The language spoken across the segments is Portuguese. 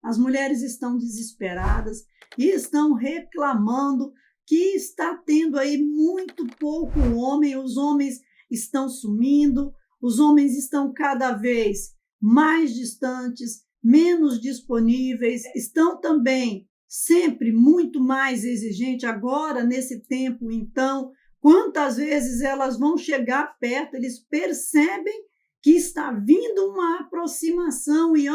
As mulheres estão desesperadas e estão reclamando que está tendo aí muito pouco homem, os homens estão sumindo, os homens estão cada vez mais distantes, menos disponíveis, estão também sempre muito mais exigentes. Agora, nesse tempo, então, quantas vezes elas vão chegar perto, eles percebem que está vindo uma aproximação e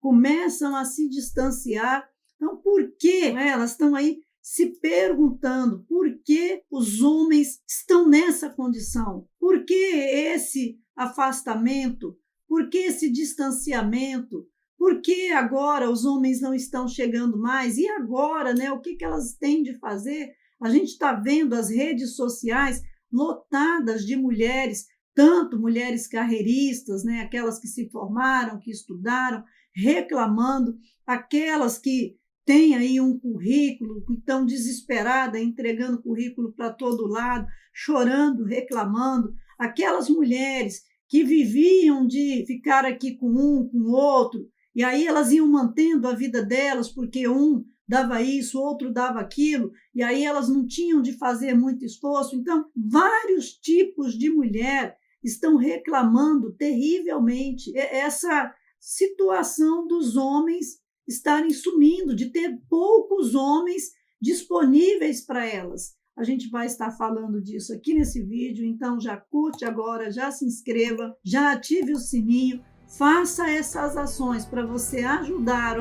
começam a se distanciar. Então, por que elas estão aí se perguntando por que os homens estão nessa condição? Por que esse afastamento? Por que esse distanciamento? Por que agora os homens não estão chegando mais? E agora, o que elas têm de fazer? A gente está vendo as redes sociais lotadas de mulheres, tanto mulheres carreiristas, aquelas que se formaram, que estudaram, reclamando, aquelas que têm aí um currículo, que estão desesperadas, entregando currículo para todo lado, chorando, reclamando, aquelas mulheres que viviam de ficar aqui com um, com o outro, e aí elas iam mantendo a vida delas, porque um dava isso, outro dava aquilo, e aí elas não tinham de fazer muito esforço. Então, vários tipos de mulher estão reclamando terrivelmente essa situação dos homens estarem sumindo, de ter poucos homens disponíveis para elas. A gente vai estar falando disso aqui nesse vídeo, então já curte agora, já se inscreva, já ative o sininho, faça essas ações para você ajudar,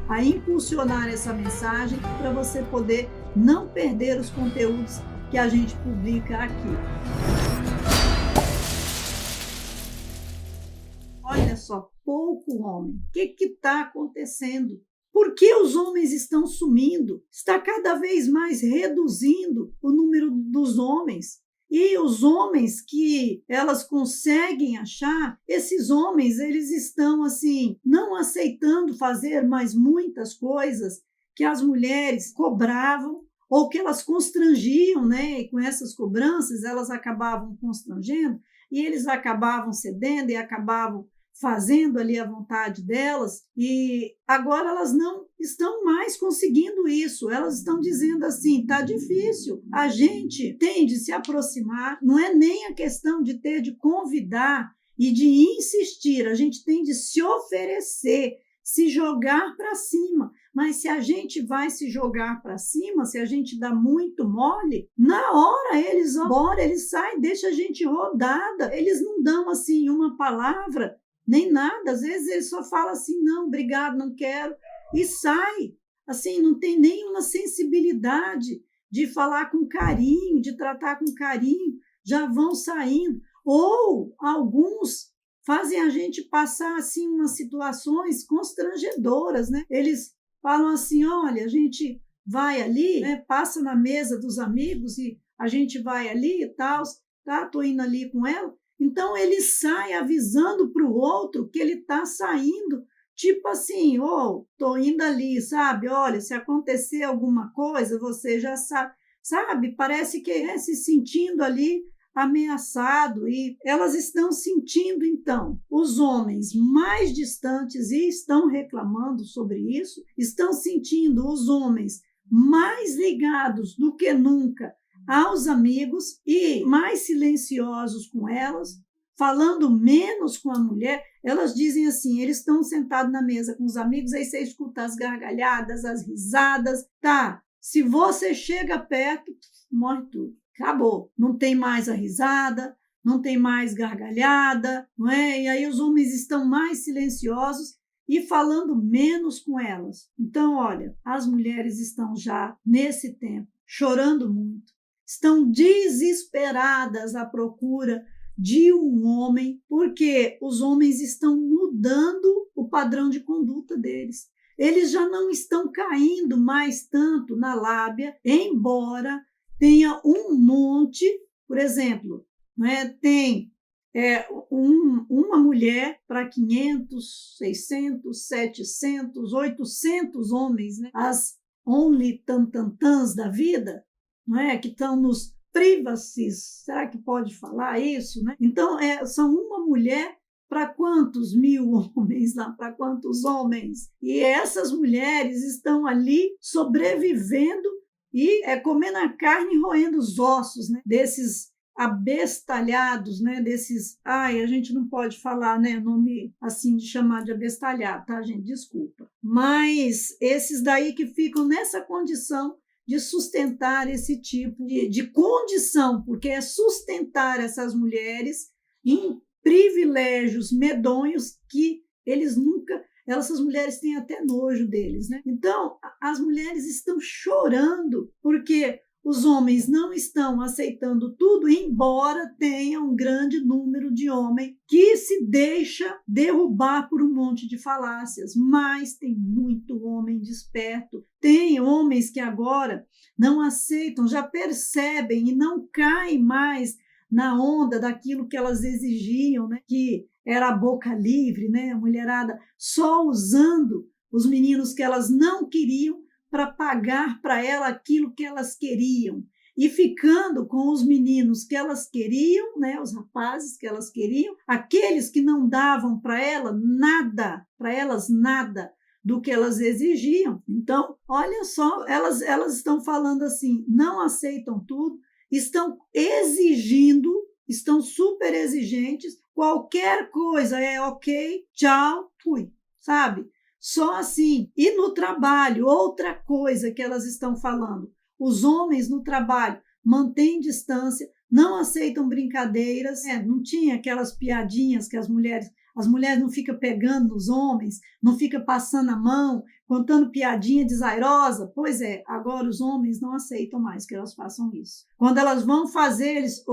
a impulsionar essa mensagem, para você poder não perder os conteúdos que a gente publica aqui. Olha só, pouco homem. O que está acontecendo? Por que os homens estão sumindo? Está cada vez mais reduzindo o número dos homens. E os homens que elas conseguem achar, esses homens, eles estão assim, não aceitando fazer mais muitas coisas que as mulheres cobravam ou que elas constrangiam, e com essas cobranças elas acabavam constrangendo e eles acabavam cedendo e acabavam fazendo ali a vontade delas, e agora elas não estão mais conseguindo isso, elas estão dizendo assim, está difícil, a gente tem de se aproximar, não é nem a questão de ter de convidar e de insistir, a gente tem de se oferecer, se jogar para cima, mas se a gente vai se jogar para cima, se a gente dá muito mole, na hora eles vão embora, eles saem, deixam a gente rodada, eles não dão assim uma palavra, nem nada, às vezes ele só fala assim, não, obrigado, não quero, e sai, assim, não tem nenhuma sensibilidade de falar com carinho, de tratar com carinho, já vão saindo, ou alguns fazem a gente passar, assim, umas situações constrangedoras, Eles falam assim, olha, a gente vai ali, passa na mesa dos amigos e a gente vai ali e tal, tá, tô indo ali com ela. Então, ele sai avisando para o outro que ele está saindo, tipo assim, estou indo ali, sabe? Olha, se acontecer alguma coisa, você já sabe? Parece que é se sentindo ali ameaçado, e elas estão sentindo, então, os homens mais distantes e estão reclamando sobre isso, estão sentindo os homens mais ligados do que nunca aos amigos e mais silenciosos com elas, falando menos com a mulher. Elas dizem assim, eles estão sentados na mesa com os amigos, aí você escuta as gargalhadas, as risadas, tá? Se você chega perto, morre tudo, acabou. Não tem mais a risada, não tem mais gargalhada, não é? E aí os homens estão mais silenciosos e falando menos com elas. Então, olha, as mulheres estão já nesse tempo chorando muito, estão desesperadas à procura de um homem, porque os homens estão mudando o padrão de conduta deles. Eles já não estão caindo mais tanto na lábia, embora tenha um monte, por exemplo, tem uma mulher para 500, 600, 700, 800 homens, as only tantantãs da vida, que estão nos privacies, será que pode falar isso? Então, são uma mulher para quantos mil homens lá, para quantos homens? E essas mulheres estão ali sobrevivendo e comendo a carne e roendo os ossos, né, desses abestalhados, né, desses, ai, a gente não pode falar, né, nome assim de chamar de abestalhado, tá, gente? Desculpa. Mas esses daí que ficam nessa condição de sustentar esse tipo de condição, porque é sustentar essas mulheres em privilégios medonhos que eles nunca, essas mulheres têm até nojo deles, né? Então, as mulheres estão chorando porque os homens não estão aceitando tudo, embora tenha um grande número de homens que se deixa derrubar por um monte de falácias, mas tem muito homem desperto. Tem homens que agora não aceitam, já percebem e não caem mais na onda daquilo que elas exigiam, né? Que era a boca livre, né? A mulherada só usando os meninos que elas não queriam para pagar para ela aquilo que elas queriam e ficando com os meninos que elas queriam, né, os rapazes que elas queriam, aqueles que não davam para elas nada do que elas exigiam. Então, olha só, elas estão falando assim, não aceitam tudo, estão exigindo, estão super exigentes, qualquer coisa é ok, tchau, fui, sabe? Só assim. E no trabalho, outra coisa que elas estão falando, os homens no trabalho mantêm distância, não aceitam brincadeiras, não tinha aquelas piadinhas que as mulheres não ficam pegando nos homens, não ficam passando a mão, contando piadinha desairosa. Pois é, agora os homens não aceitam mais que elas façam isso. Quando elas vão fazer, eles,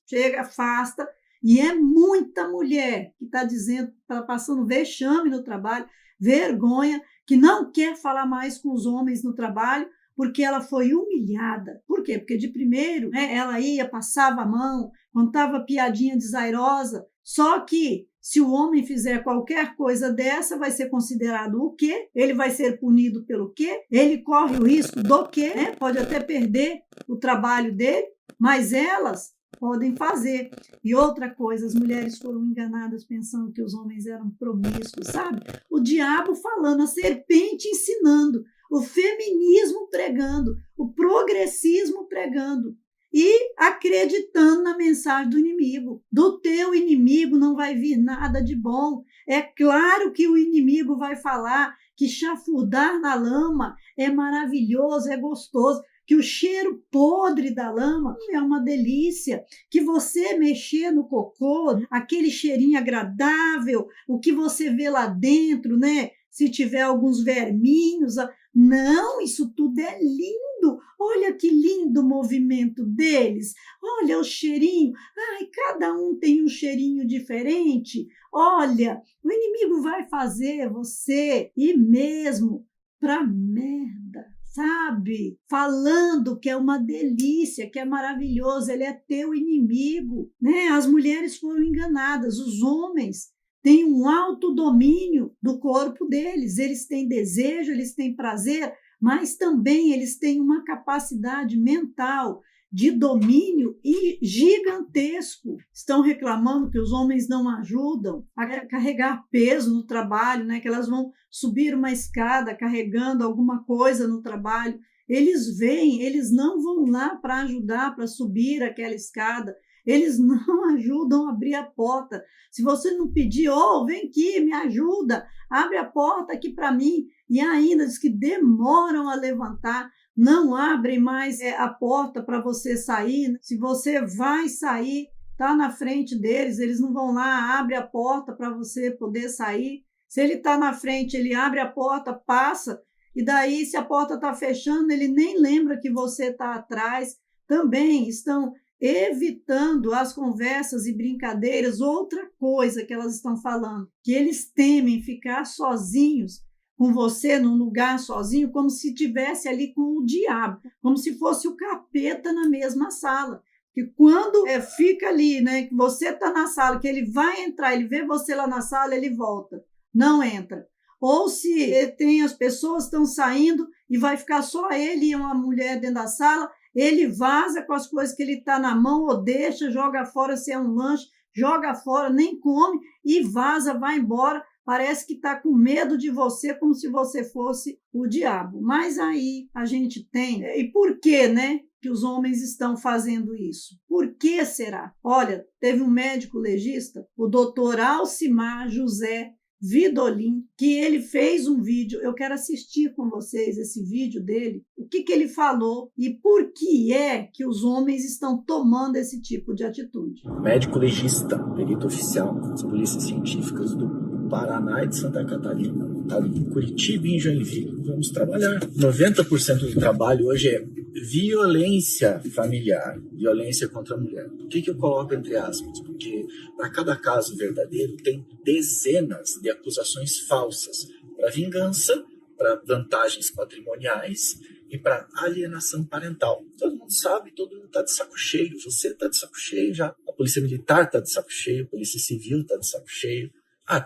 chega, afasta, e é muita mulher que está dizendo, está passando vexame no trabalho, vergonha, que não quer falar mais com os homens no trabalho, porque ela foi humilhada. Por quê? Porque de primeiro, né, ela ia, passava a mão, contava piadinha desairosa, só que se o homem fizer qualquer coisa dessa, vai ser considerado o quê? Ele vai ser punido pelo quê? Ele corre o risco do quê? Né? Pode até perder o trabalho dele, mas elas podem fazer. E outra coisa, as mulheres foram enganadas pensando que os homens eram promíscuos, sabe? O diabo falando, a serpente ensinando, o feminismo pregando, o progressismo pregando e acreditando na mensagem do inimigo. Do teu inimigo não vai vir nada de bom. É claro que o inimigo vai falar que chafurdar na lama é maravilhoso, é gostoso, que o cheiro podre da lama é uma delícia, que você mexer no cocô, aquele cheirinho agradável, o que você vê lá dentro, né? Se tiver alguns verminhos, não, isso tudo é lindo. Olha que lindo o movimento deles. Olha o cheirinho. Ai, cada um tem um cheirinho diferente. Olha, o inimigo vai fazer você ir mesmo para merda, sabe? Falando que é uma delícia, que é maravilhoso, ele é teu inimigo, né? As mulheres foram enganadas, os homens têm um autodomínio do corpo deles, eles têm desejo, eles têm prazer, mas também eles têm uma capacidade mental de domínio e gigantesco. Estão reclamando que os homens não ajudam a carregar peso no trabalho, né? Que elas vão subir uma escada carregando alguma coisa no trabalho. Eles vêm, eles não vão lá para ajudar, para subir aquela escada. Eles não ajudam a abrir a porta. Se você não pedir, vem aqui, me ajuda, abre a porta aqui para mim. E ainda diz que demoram a levantar, não abrem mais a porta para você sair. Se você vai sair, está na frente deles, eles não vão lá, abre a porta para você poder sair. Se ele está na frente, ele abre a porta, passa, e daí, se a porta está fechando, ele nem lembra que você está atrás. Também estão evitando as conversas e brincadeiras. Outra coisa que elas estão falando, que eles temem ficar sozinhos com você num lugar sozinho, como se estivesse ali com o diabo, como se fosse o capeta na mesma sala. Que quando fica ali, né, que você está na sala, que ele vai entrar, ele vê você lá na sala, ele volta, não entra. Ou se tem as pessoas estão saindo e vai ficar só ele e uma mulher dentro da sala, ele vaza com as coisas que ele está na mão ou deixa, joga fora se é um lanche, joga fora, nem come e vaza, vai embora. Parece que está com medo de você, como se você fosse o diabo. Mas aí a gente tem... E por que, né, que os homens estão fazendo isso? Por que será? Olha, teve um médico legista, o doutor Alcimar José Vidolin, que ele fez um vídeo, eu quero assistir com vocês esse vídeo dele, o que ele falou e por que é que os homens estão tomando esse tipo de atitude. Médico legista, perito oficial das polícias científicas do Paraná e de Santa Catarina. Está em Curitiba e em Joinville. Vamos trabalhar. 90% do trabalho hoje é violência familiar, violência contra a mulher. Por que eu coloco entre aspas? Porque para cada caso verdadeiro tem dezenas de acusações falsas para vingança, para vantagens patrimoniais e para alienação parental. Todo mundo sabe, todo mundo está de saco cheio. Você está de saco cheio já. A Polícia Militar está de saco cheio, a Polícia Civil está de saco cheio.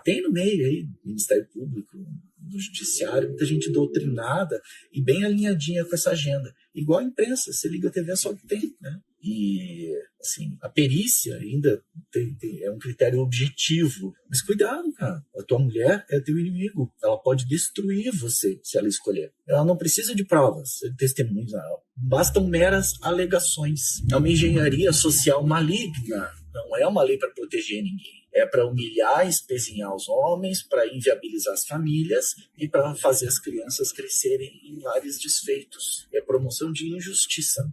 Tem no meio aí, Ministério Público, do Judiciário, muita gente doutrinada e bem alinhadinha com essa agenda. Igual a imprensa, você liga a TV só que tem, né? E, assim, a perícia ainda é um critério objetivo. Mas cuidado, cara. A tua mulher é teu inimigo. Ela pode destruir você se ela escolher. Ela não precisa de provas, de testemunhos. Bastam meras alegações. É uma engenharia social maligna. Não é uma lei para proteger ninguém. É para humilhar e espezinhar os homens, para inviabilizar as famílias e para fazer as crianças crescerem em lares desfeitos. É promoção de injustiça.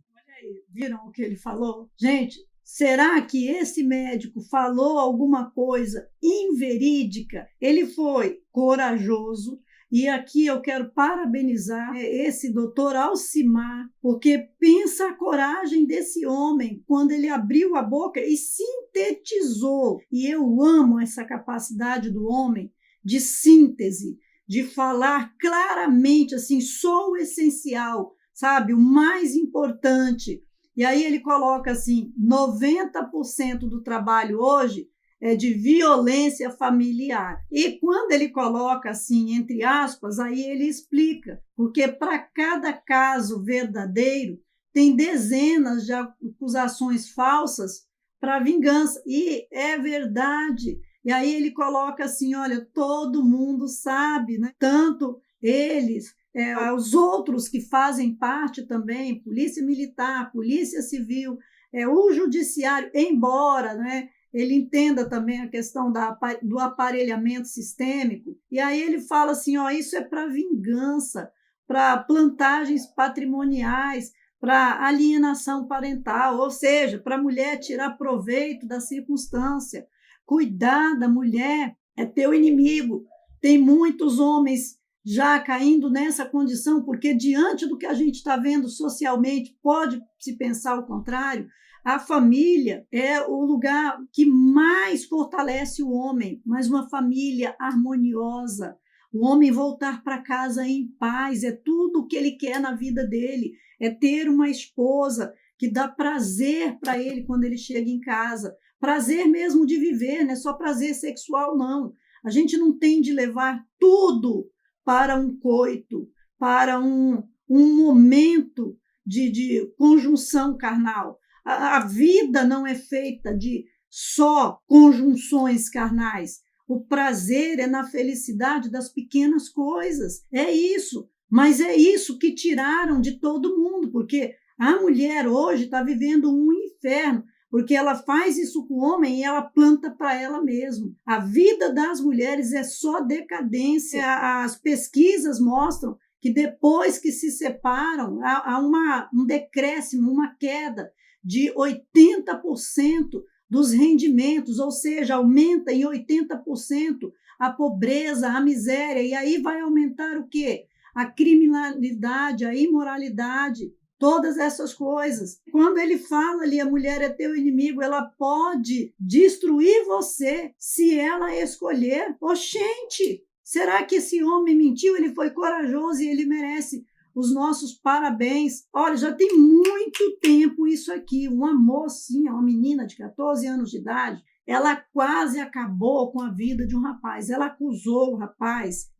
Viram o que ele falou? Gente, será que esse médico falou alguma coisa inverídica? Ele foi corajoso. E aqui eu quero parabenizar esse doutor Alcimar, porque pensa a coragem desse homem quando ele abriu a boca e sintetizou. E eu amo essa capacidade do homem de síntese, de falar claramente, assim, só o essencial, sabe? O mais importante. E aí ele coloca assim, 90% do trabalho hoje é de violência familiar. E quando ele coloca assim, entre aspas, aí ele explica, porque para cada caso verdadeiro tem dezenas de acusações falsas para vingança. E é verdade. E aí ele coloca assim, olha, todo mundo sabe, né? Tanto eles, os outros que fazem parte também, Polícia Militar, Polícia Civil, o Judiciário, embora, né, ele entenda também a questão do aparelhamento sistêmico, e aí ele fala assim, isso é para vingança, para plantagens patrimoniais, para alienação parental, ou seja, para a mulher tirar proveito da circunstância. Cuidar da mulher é teu inimigo. Tem muitos homens já caindo nessa condição, porque diante do que a gente está vendo socialmente, pode-se pensar o contrário. A família é o lugar que mais fortalece o homem, mas uma família harmoniosa. O homem voltar para casa em paz, é tudo o que ele quer na vida dele, é ter uma esposa que dá prazer para ele quando ele chega em casa, prazer mesmo de viver, não é só prazer sexual, não. A gente não tem de levar tudo para um coito, para um momento de conjunção carnal. A vida não é feita de só conjunções carnais. O prazer é na felicidade das pequenas coisas. É isso. Mas é isso que tiraram de todo mundo, porque a mulher hoje está vivendo um inferno, porque ela faz isso com o homem e ela planta para ela mesma. A vida das mulheres é só decadência. As pesquisas mostram que depois que se separam, há um decréscimo, uma queda de 80% dos rendimentos, ou seja, aumenta em 80% a pobreza, a miséria, e aí vai aumentar o quê? A criminalidade, a imoralidade, todas essas coisas. Quando ele fala ali, a mulher é teu inimigo, ela pode destruir você se ela escolher. Oxente, será que esse homem mentiu? Ele foi corajoso e ele merece os nossos parabéns. Olha, já tem muito tempo isso aqui. Uma mocinha, uma menina de 14 anos de idade, ela quase acabou com a vida de um rapaz. Ela acusou o rapaz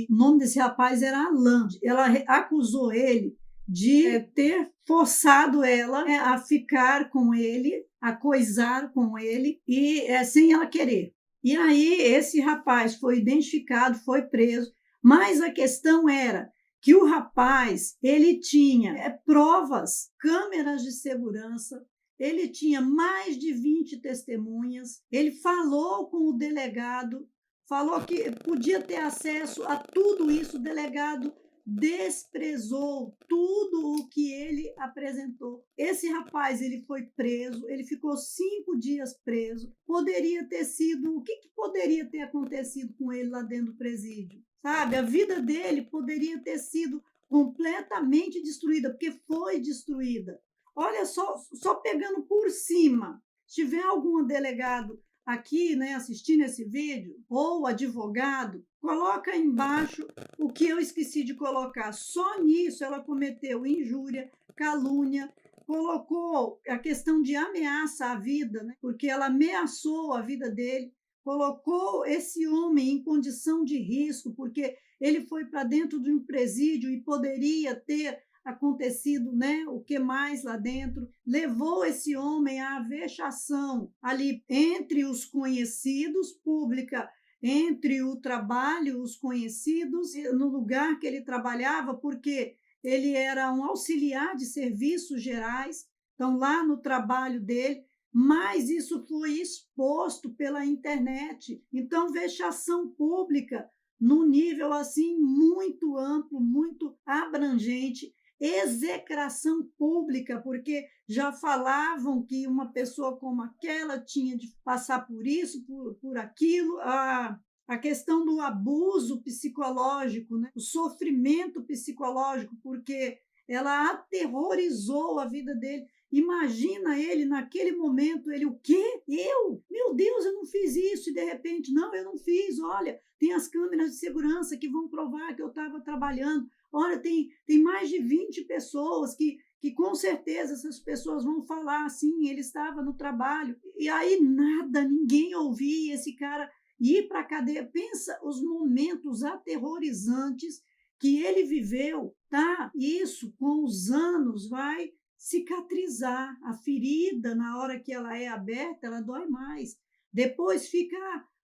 o nome desse rapaz era Alain. Ela acusou ele de ter forçado ela a ficar com ele a coisar com ele e sem ela querer. E aí esse rapaz foi identificado, foi preso, mas a questão era que o rapaz ele tinha provas, câmeras de segurança, ele tinha mais de 20 testemunhas, ele falou com o delegado, falou que podia ter acesso a tudo isso, o delegado desprezou tudo o que ele apresentou. Esse rapaz ele foi preso, ele ficou 5 dias preso. Poderia ter sido, o que poderia ter acontecido com ele lá dentro do presídio? Sabe, a vida dele poderia ter sido completamente destruída, porque foi destruída. Olha só pegando por cima, se tiver algum delegado aqui, né, assistindo esse vídeo, ou advogado, coloca aí embaixo o que eu esqueci de colocar. Só nisso ela cometeu injúria, calúnia, colocou a questão de ameaça à vida, né, porque ela ameaçou a vida dele, colocou esse homem em condição de risco, porque ele foi para dentro de um presídio e poderia ter acontecido, né, o que mais lá dentro, levou esse homem à vexação ali entre os conhecidos, pública entre o trabalho, os conhecidos, no lugar que ele trabalhava, porque ele era um auxiliar de serviços gerais, então lá no trabalho dele, mas isso foi exposto pela internet. Então, vexação pública num nível assim muito amplo, muito abrangente, execração pública, porque já falavam que uma pessoa como aquela tinha de passar por isso, por aquilo, a questão do abuso psicológico, né? O sofrimento psicológico, porque ela aterrorizou a vida dele. Imagina ele naquele momento, ele, o quê? Eu? Meu Deus, eu não fiz isso. E de repente, não, eu não fiz. Olha, tem as câmeras de segurança que vão provar que eu estava trabalhando. Olha, tem mais de 20 pessoas que com certeza essas pessoas vão falar assim, ele estava no trabalho. E aí nada, ninguém ouvia esse cara ir para a cadeia. Pensa os momentos aterrorizantes que ele viveu, tá? Isso, com os anos, vai cicatrizar. A ferida, na hora que ela é aberta, ela dói mais. Depois fica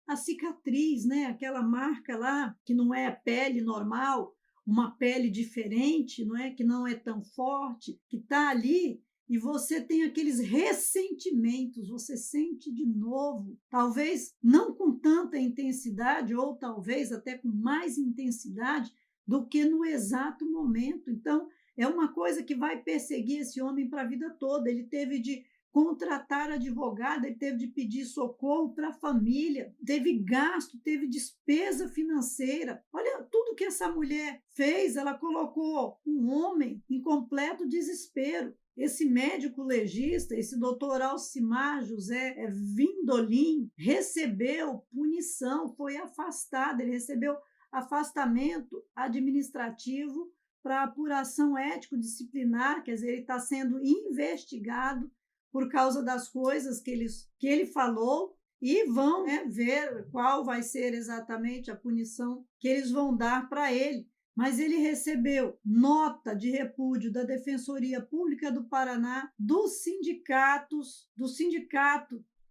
a cicatriz, né? Aquela marca lá, que não é a pele normal, uma pele diferente, não é? Que não é tão forte, que está ali, e você tem aqueles ressentimentos, você sente de novo, talvez não com tanta intensidade, ou talvez até com mais intensidade do que no exato momento. Então, é uma coisa que vai perseguir esse homem para a vida toda. Ele teve de contratar advogado, ele teve de pedir socorro para a família, teve gasto, teve despesa financeira. Olha tudo que essa mulher fez, ela colocou um homem em completo desespero. Esse médico legista, esse doutor Alcimar José Vindolim, recebeu punição, foi afastado, ele recebeu afastamento administrativo para apuração ético-disciplinar, quer dizer, ele está sendo investigado por causa das coisas que ele falou, e vão, né, ver qual vai ser exatamente a punição que eles vão dar para ele. Mas ele recebeu nota de repúdio da Defensoria Pública do Paraná, do sindicato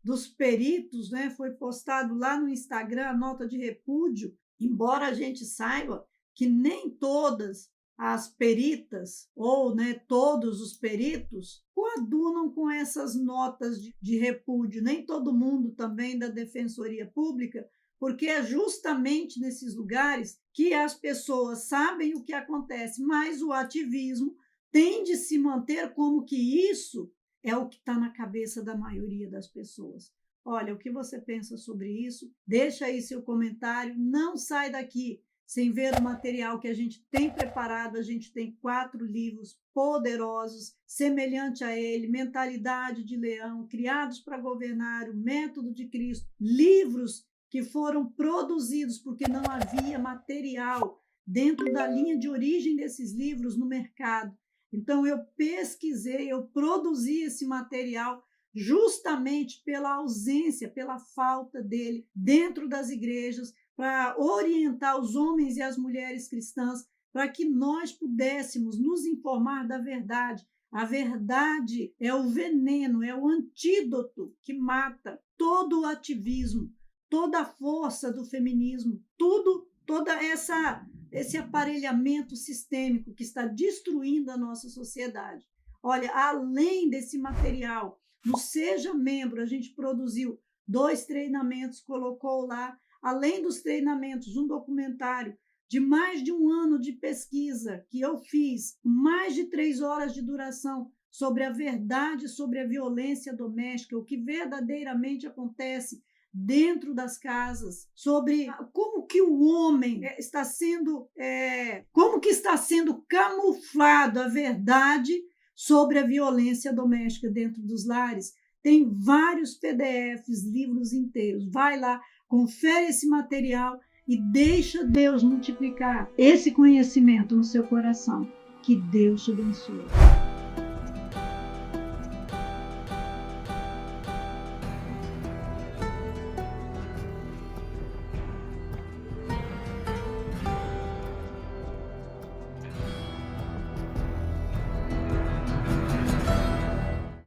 dos peritos, né, foi postado lá no Instagram a nota de repúdio, embora a gente saiba que nem todas as peritas, ou, né, todos os peritos, coadunam com essas notas de repúdio, nem todo mundo também da Defensoria Pública, porque é justamente nesses lugares que as pessoas sabem o que acontece, mas o ativismo tem de se manter como que isso é o que está na cabeça da maioria das pessoas. Olha, o que você pensa sobre isso? Deixa aí seu comentário, não sai daqui sem ver o material que a gente tem preparado. A gente tem 4 livros poderosos, semelhante a ele, Mentalidade de Leão, Criados para Governar, O Método de Cristo, livros que foram produzidos porque não havia material dentro da linha de origem desses livros no mercado. Então, eu pesquisei, eu produzi esse material justamente pela ausência, pela falta dele dentro das igrejas, para orientar os homens e as mulheres cristãs, para que nós pudéssemos nos informar da verdade, A verdade é o veneno, é o antídoto que mata todo o ativismo, toda a força do feminismo, toda esse aparelhamento sistêmico que está destruindo a nossa sociedade. Olha, além desse material, no Seja Membro, a gente produziu 2 treinamentos, colocou lá, além dos treinamentos, um documentário de mais de 1 ano de pesquisa que eu fiz, mais de 3 horas de duração, sobre a verdade sobre a violência doméstica, o que verdadeiramente acontece dentro das casas, sobre como que o homem está sendo, como que está sendo camuflado a verdade sobre a violência doméstica dentro dos lares. Tem vários PDFs, livros inteiros. Vai lá, confere esse material e deixa Deus multiplicar esse conhecimento no seu coração. Que Deus te abençoe.